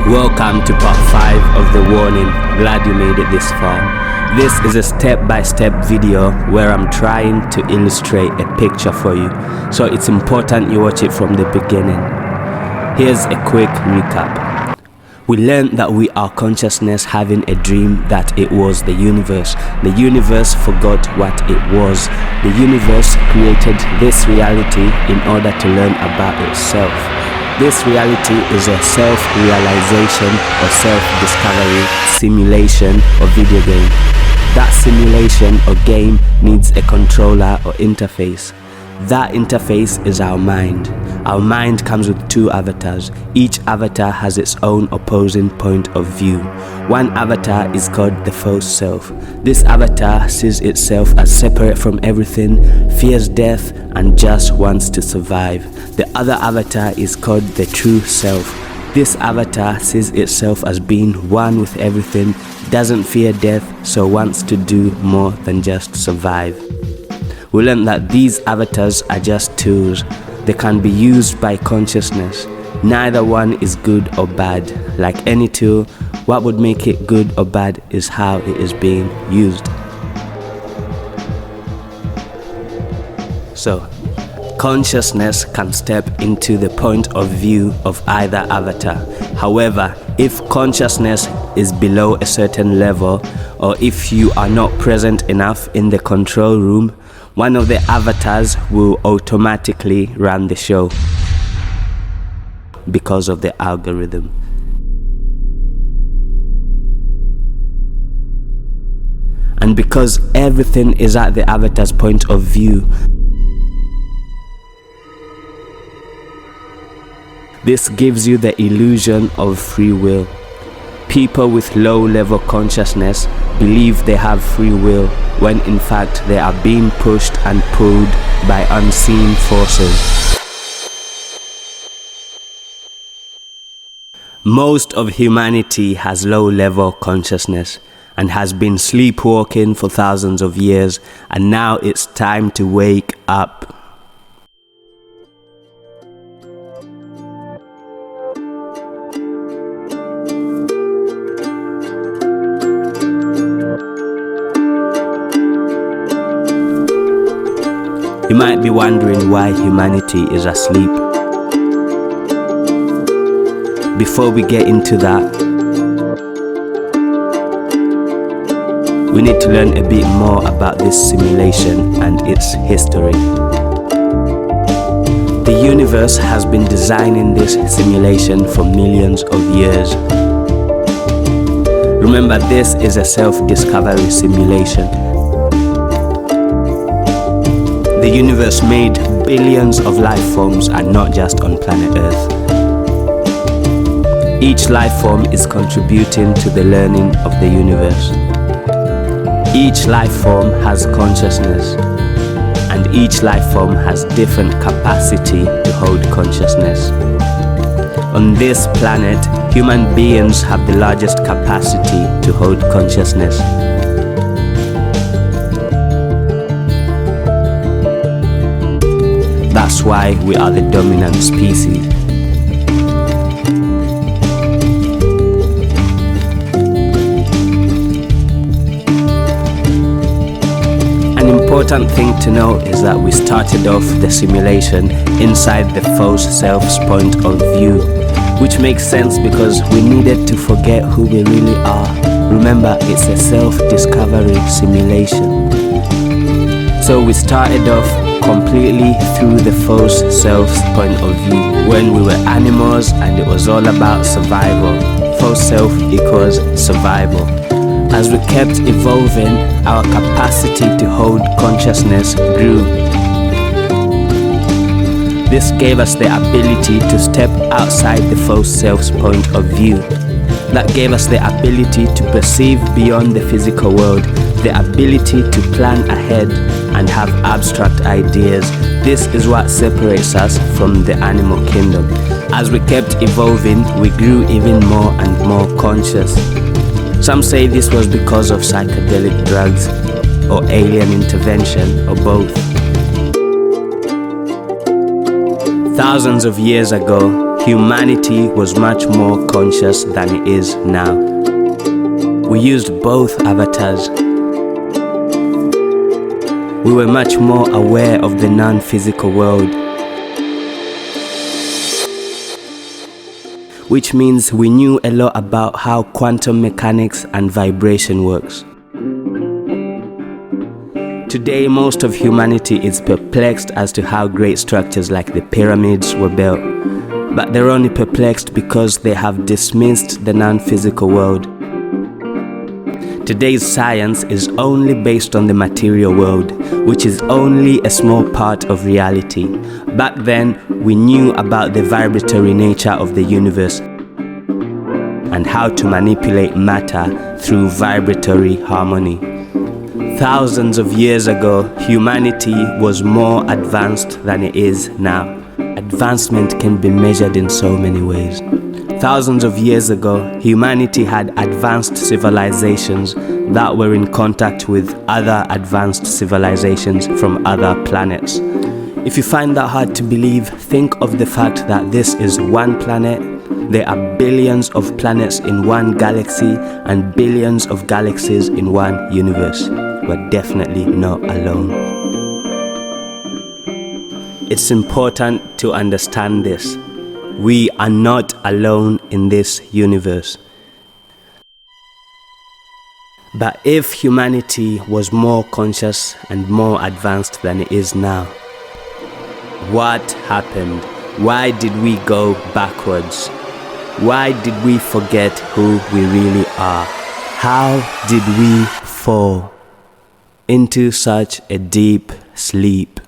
Welcome to part 5 of the warning. Glad you made it this far. This is a step-by-step video where I'm trying to illustrate a picture for you, so it's important you watch it from the beginning. Here's a quick recap. We learned that we are consciousness having a dream that it was the universe. The universe forgot what it was. The universe created this reality in order to learn about itself. This reality is a self-realization or self-discovery, simulation or video game. That simulation or game needs a controller or interface. That interface is our mind. Our mind comes with 2 avatars. Each avatar has its own opposing point of view. One avatar is called the false self. This avatar sees itself as separate from everything, fears death, and just wants to survive. The other avatar is called the true self. This avatar sees itself as being one with everything, doesn't fear death, so wants to do more than just survive. We learned that these avatars are just tools. They can be used by consciousness. Neither one is good or bad. Like any tool, what would make it good or bad is how it is being used. So, consciousness can step into the point of view of either avatar. However, if consciousness is below a certain level, or if you are not present enough in the control room, one of the avatars will automatically run the show because of the algorithm. And because everything is at the avatar's point of view, this gives you the illusion of free will. People with low-level consciousness believe they have free will when in fact they are being pushed and pulled by unseen forces. Most of humanity has low-level consciousness and has been sleepwalking for thousands of years, and now it's time to wake up. You might be wondering why humanity is asleep. Before we get into that, we need to learn a bit more about this simulation and its history. The universe has been designing this simulation for millions of years. Remember, this is a self-discovery simulation. The universe made billions of life forms, and not just on planet Earth. Each life form is contributing to the learning of the universe. Each life form has consciousness, and each life form has different capacity to hold consciousness. On this planet, human beings have the largest capacity to hold consciousness. That's why we are the dominant species. An important thing to note is that we started off the simulation inside the false self's point of view, which makes sense because we needed to forget who we really are. Remember, it's a self-discovery simulation. So we started off completely through the false self's point of view, when we were animals and it was all about survival. False self equals survival. As we kept evolving, our capacity to hold consciousness grew. This gave us the ability to step outside the false self's point of view. That gave us the ability to perceive beyond the physical world, the ability to plan ahead and have abstract ideas. This is what separates us from the animal kingdom. As we kept evolving, we grew even more and more conscious. Some say this was because of psychedelic drugs or alien intervention or both. Thousands of years ago, humanity was much more conscious than it is now. We used both avatars. We were much more aware of the non-physical world, which means we knew a lot about how quantum mechanics and vibration works. Today, most of humanity is perplexed as to how great structures like the pyramids were built, but they're only perplexed because they have dismissed the non-physical world. Today's science is only based on the material world, which is only a small part of reality. Back then, we knew about the vibratory nature of the universe and how to manipulate matter through vibratory harmony. Thousands of years ago, humanity was more advanced than it is now. Advancement can be measured in so many ways. Thousands of years ago, humanity had advanced civilizations that were in contact with other advanced civilizations from other planets. If you find that hard to believe, think of the fact that this is one planet. There are billions of planets in one galaxy and billions of galaxies in one universe. We're definitely not alone. It's important to understand this. We are not alone in this universe. But if humanity was more conscious and more advanced than it is now, what happened? Why did we go backwards? Why did we forget who we really are? How did we fall into such a deep sleep?